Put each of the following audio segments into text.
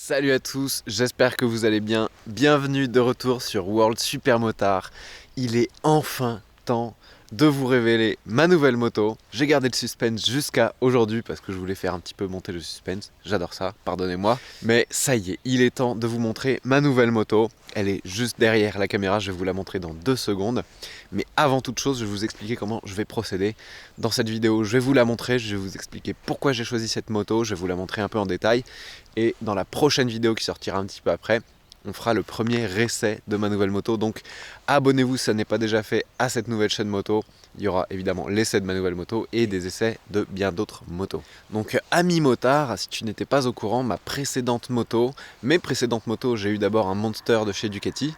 Salut à tous, j'espère que vous allez bien. Bienvenue de retour sur World Super Motard. Il est enfin temps de vous révéler ma nouvelle moto. J'ai gardé le suspense jusqu'à aujourd'hui parce que je voulais faire un petit peu monter le suspense. J'adore ça, pardonnez-moi. Mais ça y est, il est temps de vous montrer ma nouvelle moto. Elle est juste derrière la caméra, je vais vous la montrer dans 2 secondes. Mais avant toute chose, je vais vous expliquer comment je vais procéder. Dans cette vidéo, je vais vous la montrer, je vais vous expliquer pourquoi j'ai choisi cette moto, je vais vous la montrer un peu en détail. Et dans la prochaine vidéo qui sortira un petit peu après, on fera le premier essai de ma nouvelle moto. Donc abonnez-vous si ça n'est pas déjà fait à cette nouvelle chaîne moto. Il y aura évidemment l'essai de ma nouvelle moto et des essais de bien d'autres motos. Donc ami motard, si tu n'étais pas au courant, mes précédentes motos, j'ai eu d'abord un Monster de chez Ducati,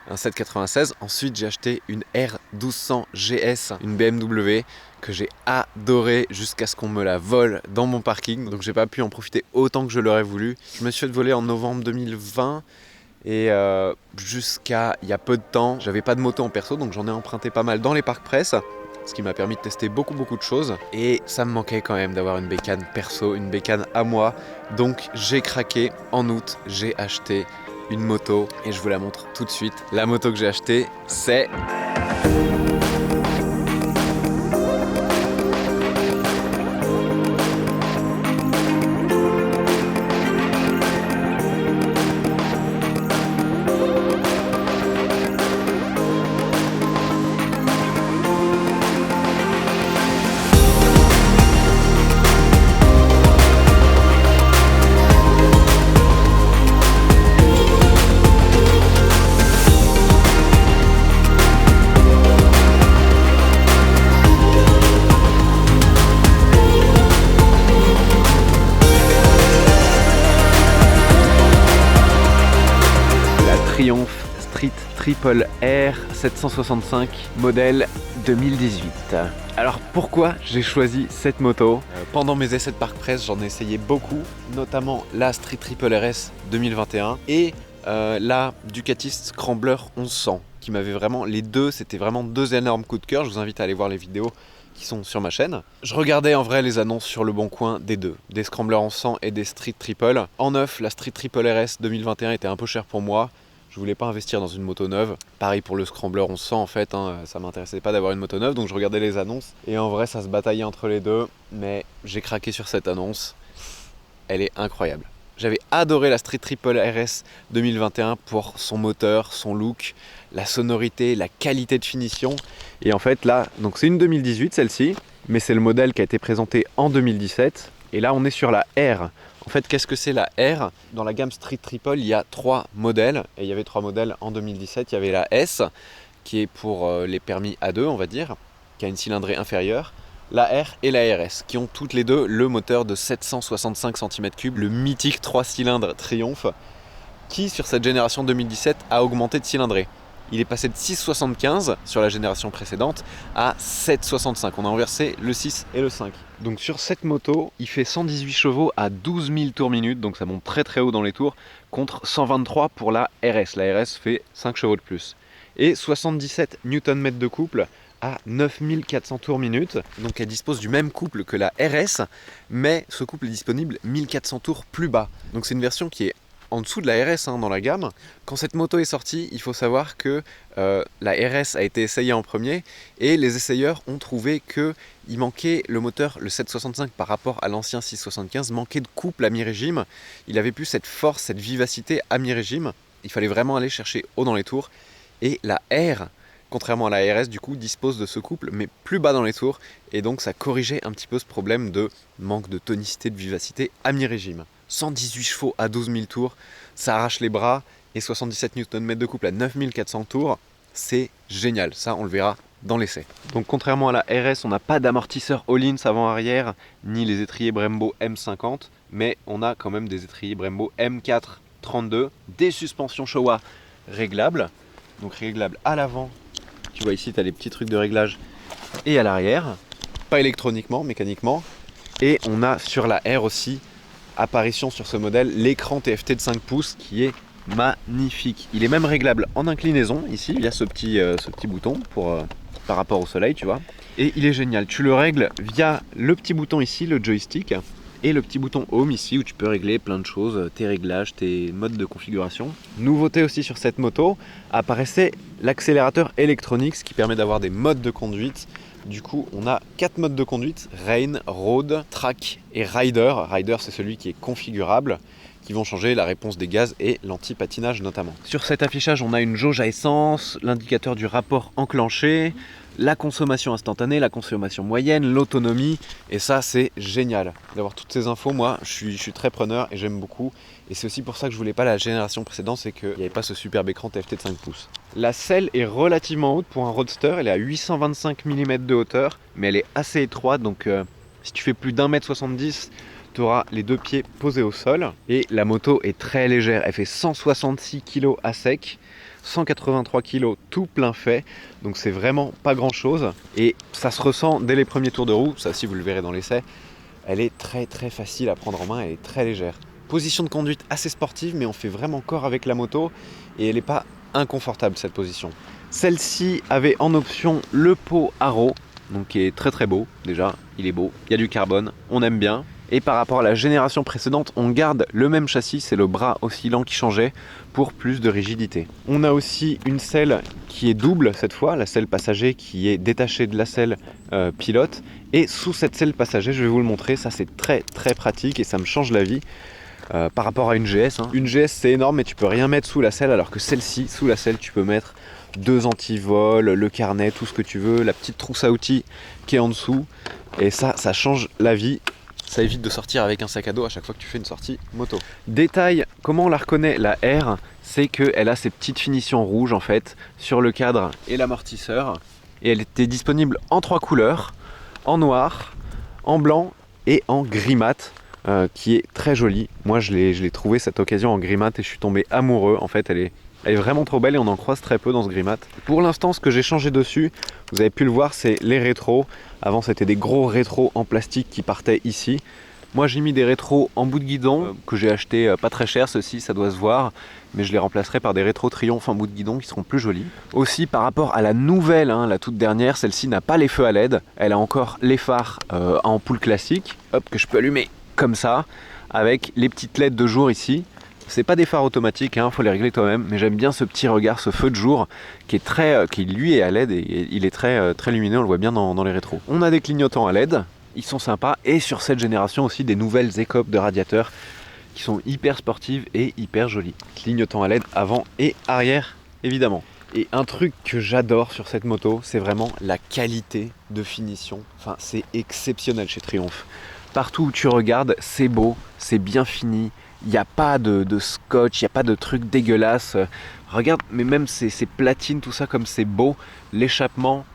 un 796. Ensuite j'ai acheté une R1200 GS, une BMW que j'ai adoré jusqu'à ce qu'on me la vole dans mon parking. Donc j'ai pas pu en profiter autant que je l'aurais voulu. Je me suis fait voler en novembre 2020 et jusqu'à il y a peu de temps, j'avais pas de moto en perso, donc j'en ai emprunté pas mal dans les parcs presse, ce qui m'a permis de tester beaucoup de choses. Et ça me manquait quand même d'avoir une bécane perso, une bécane à moi. Donc j'ai craqué. En août, j'ai acheté une moto et je vous la montre tout de suite. La moto que j'ai achetée, c'est... Triumph Street Triple R 765 modèle 2018. Alors pourquoi j'ai choisi cette moto? Pendant mes essais de parc presse, j'en ai essayé beaucoup, notamment la Street Triple RS 2021 et la Ducati Scrambler 1100 qui m'avait vraiment, les deux, c'était vraiment deux énormes coups de cœur. Je vous invite à aller voir les vidéos qui sont sur ma chaîne. Je regardais en vrai les annonces sur le bon coin des deux, des Scrambler 1100 et des Street Triple. En neuf, la Street Triple RS 2021 était un peu chère pour moi. Je voulais pas investir dans une moto neuve. Pareil pour le Scrambler 1100 en fait, ça m'intéressait pas d'avoir une moto neuve, donc je regardais les annonces. Et en vrai ça se bataillait entre les deux, mais j'ai craqué sur cette annonce. Elle est incroyable. J'avais adoré la Street Triple RS 2021 pour son moteur, son look, la sonorité, la qualité de finition. Et en fait là, donc c'est une 2018 celle-ci, mais c'est le modèle qui a été présenté en 2017. Et là on est sur la R. En fait, qu'est-ce que c'est la R? Dans la gamme Street Triple, il y a 3 modèles. Et il y avait 3 modèles en 2017. Il y avait la S, qui est pour les permis A2, on va dire, qui a une cylindrée inférieure. La R et la RS, qui ont toutes les deux le moteur de 765 cm3, le mythique 3 cylindres Triumph, qui sur cette génération 2017 a augmenté de cylindrée. Il est passé de 6,75 sur la génération précédente à 7,65. On a inversé le 6 et le 5. Donc sur cette moto, il fait 118 chevaux à 12 000 tours minute, donc ça monte très haut dans les tours, contre 123 pour la RS. La RS fait 5 chevaux de plus. Et 77 Nm de couple à 9400 tours minute. Donc elle dispose du même couple que la RS, mais ce couple est disponible 1400 tours plus bas. Donc c'est une version qui est en dessous de la RS dans la gamme. Quand cette moto est sortie, il faut savoir que la RS a été essayée en premier et les essayeurs ont trouvé qu'il manquait le moteur, le 765 par rapport à l'ancien 675, manquait de couple à mi-régime. Il avait plus cette force, cette vivacité à mi-régime. Il fallait vraiment aller chercher haut dans les tours. Et la R, contrairement à la RS, du coup, dispose de ce couple, mais plus bas dans les tours. Et donc ça corrigeait un petit peu ce problème de manque de tonicité, de vivacité à mi-régime. 118 chevaux à 12 000 tours, ça arrache les bras, et 77 Nm de couple à 9400 tours, c'est génial, ça on le verra dans l'essai. Donc contrairement à la RS, on n'a pas d'amortisseur Öhlins avant-arrière, ni les étriers Brembo M50, mais on a quand même des étriers Brembo M432, des suspensions Showa réglables, donc réglables à l'avant, tu vois ici tu as les petits trucs de réglage, et à l'arrière, pas électroniquement, mécaniquement, et on a sur la R aussi, apparition sur ce modèle, l'écran TFT de 5 pouces qui est magnifique. Il est même réglable en inclinaison, ici, il y a ce petit bouton pour, par rapport au soleil, tu vois. Et il est génial, tu le règles via le petit bouton ici, le joystick, et le petit bouton Home ici où tu peux régler plein de choses, tes réglages, tes modes de configuration. Nouveauté aussi sur cette moto, apparaissait l'accélérateur électronique, ce qui permet d'avoir des modes de conduite. Du coup, on a 4 modes de conduite, Rain, Road, Track et Rider. Rider, c'est celui qui est configurable, qui vont changer la réponse des gaz et l'anti-patinage notamment. Sur cet affichage, on a une jauge à essence, l'indicateur du rapport enclenché, la consommation instantanée, la consommation moyenne, l'autonomie, et ça c'est génial d'avoir toutes ces infos. Moi je suis très preneur et j'aime beaucoup, et c'est aussi pour ça que je voulais pas la génération précédente, c'est qu'il n'y avait pas ce superbe écran TFT de 5 pouces. La selle est relativement haute pour un roadster, elle est à 825 mm de hauteur, mais elle est assez étroite, donc si tu fais plus d'1m70, tu auras les 2 pieds posés au sol, et la moto est très légère, elle fait 166 kg à sec, 183 kg tout plein fait, donc c'est vraiment pas grand chose, et ça se ressent dès les premiers tours de roue, ça aussi vous le verrez dans l'essai, elle est très facile à prendre en main, elle est très légère. Position de conduite assez sportive, mais on fait vraiment corps avec la moto, et elle n'est pas inconfortable cette position. Celle-ci avait en option le pot Arrow, donc qui est très beau, déjà, il est beau, il y a du carbone, on aime bien. Et par rapport à la génération précédente, on garde le même châssis, c'est le bras oscillant qui changeait pour plus de rigidité. On a aussi une selle qui est double cette fois, la selle passager qui est détachée de la selle pilote. Et sous cette selle passager, je vais vous le montrer, ça c'est très pratique et ça me change la vie par rapport à une GS. Une GS c'est énorme mais tu peux rien mettre sous la selle, alors que celle-ci, sous la selle, tu peux mettre 2 antivols, le carnet, tout ce que tu veux, la petite trousse à outils qui est en dessous. Et ça change la vie. Ça évite de sortir avec un sac à dos à chaque fois que tu fais une sortie moto. Détail, comment on la reconnaît la R, c'est qu'elle a ces petites finitions rouges en fait sur le cadre et l'amortisseur. Et elle était disponible en 3 couleurs, en noir, en blanc et en gris mat, qui est très jolie. Moi je l'ai trouvé cette occasion en gris mat et je suis tombé amoureux. En fait elle est vraiment trop belle et on en croise très peu dans ce gris mat. Pour l'instant, ce que j'ai changé dessus, vous avez pu le voir, c'est les rétros. Avant, c'était des gros rétros en plastique qui partaient ici. Moi, j'ai mis des rétros en bout de guidon que j'ai acheté pas très cher, ceux-ci, ça doit se voir. Mais je les remplacerai par des rétros Triumph en bout de guidon qui seront plus jolis. Aussi, par rapport à la nouvelle, la toute dernière, celle-ci n'a pas les feux à LED. Elle a encore les phares à ampoule classique, hop, que je peux allumer comme ça, avec les petites LED de jour ici. C'est pas des phares automatiques, faut les régler toi-même, mais j'aime bien ce petit regard, ce feu de jour qui lui est à LED et il est très lumineux, on le voit bien dans les rétros. On a des clignotants à LED, ils sont sympas, et sur cette génération aussi des nouvelles écopes de radiateurs qui sont hyper sportives et hyper jolies. Clignotants à LED avant et arrière évidemment. Et un truc que j'adore sur cette moto, c'est vraiment la qualité de finition. Enfin, c'est exceptionnel chez Triumph. Partout où tu regardes, c'est beau, c'est bien fini. Il n'y a pas de scotch, il n'y a pas de truc dégueulasse. Regarde, mais même ces platines, tout ça, comme c'est beau. L'échappement,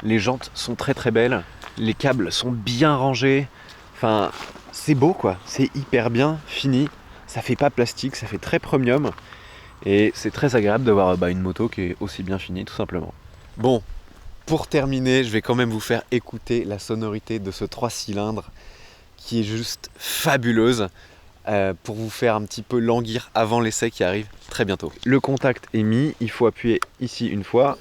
les jantes sont très belles. Les câbles sont bien rangés. Enfin, c'est beau quoi. C'est hyper bien fini. Ça fait pas plastique, ça fait très premium. Et c'est très agréable d'avoir une moto qui est aussi bien finie, tout simplement. Bon, pour terminer, je vais quand même vous faire écouter la sonorité de ce 3 cylindres qui est juste fabuleuse. Pour vous faire un petit peu languir avant l'essai qui arrive très bientôt. Le contact est mis, il faut appuyer ici une fois.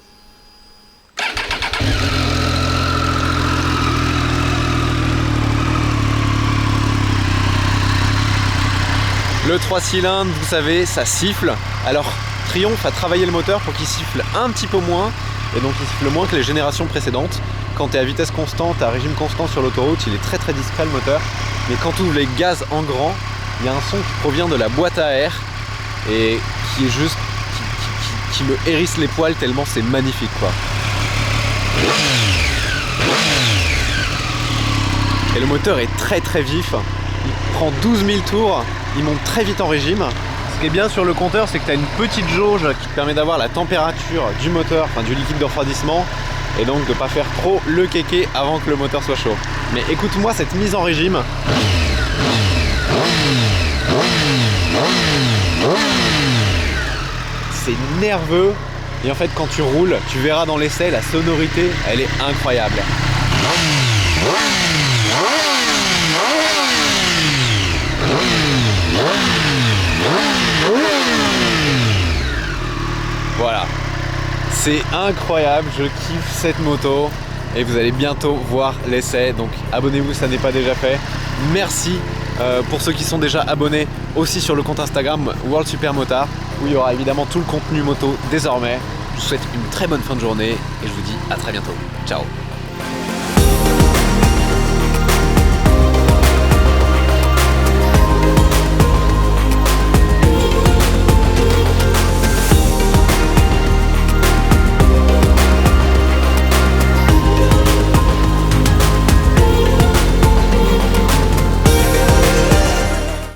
Le 3 cylindres, vous savez, ça siffle. Alors Triumph a travaillé le moteur pour qu'il siffle un petit peu moins, et donc il siffle moins que les générations précédentes. Quand tu es à vitesse constante, à régime constant sur l'autoroute, il est très discret le moteur. Mais quand tu ouvres les gaz en grand, il y a un son qui provient de la boîte à air et qui est juste qui me hérisse les poils tellement c'est magnifique quoi. Et le moteur est très vif, il prend 12 000 tours, il monte très vite en régime. Ce qui est bien sur le compteur, c'est que tu as une petite jauge qui te permet d'avoir la température du moteur, enfin du liquide de refroidissement, et donc de ne pas faire trop le kéké avant que le moteur soit chaud. Mais écoute-moi cette mise en régime. C'est nerveux et en fait quand tu roules, tu verras dans l'essai, la sonorité, elle est incroyable. Voilà, c'est incroyable, je kiffe cette moto et vous allez bientôt voir l'essai, donc abonnez-vous si ça n'est pas déjà fait. Merci Pour ceux qui sont déjà abonnés, aussi sur le compte Instagram World Super Motard, où il y aura évidemment tout le contenu moto désormais. Je vous souhaite une très bonne fin de journée et je vous dis à très bientôt. Ciao.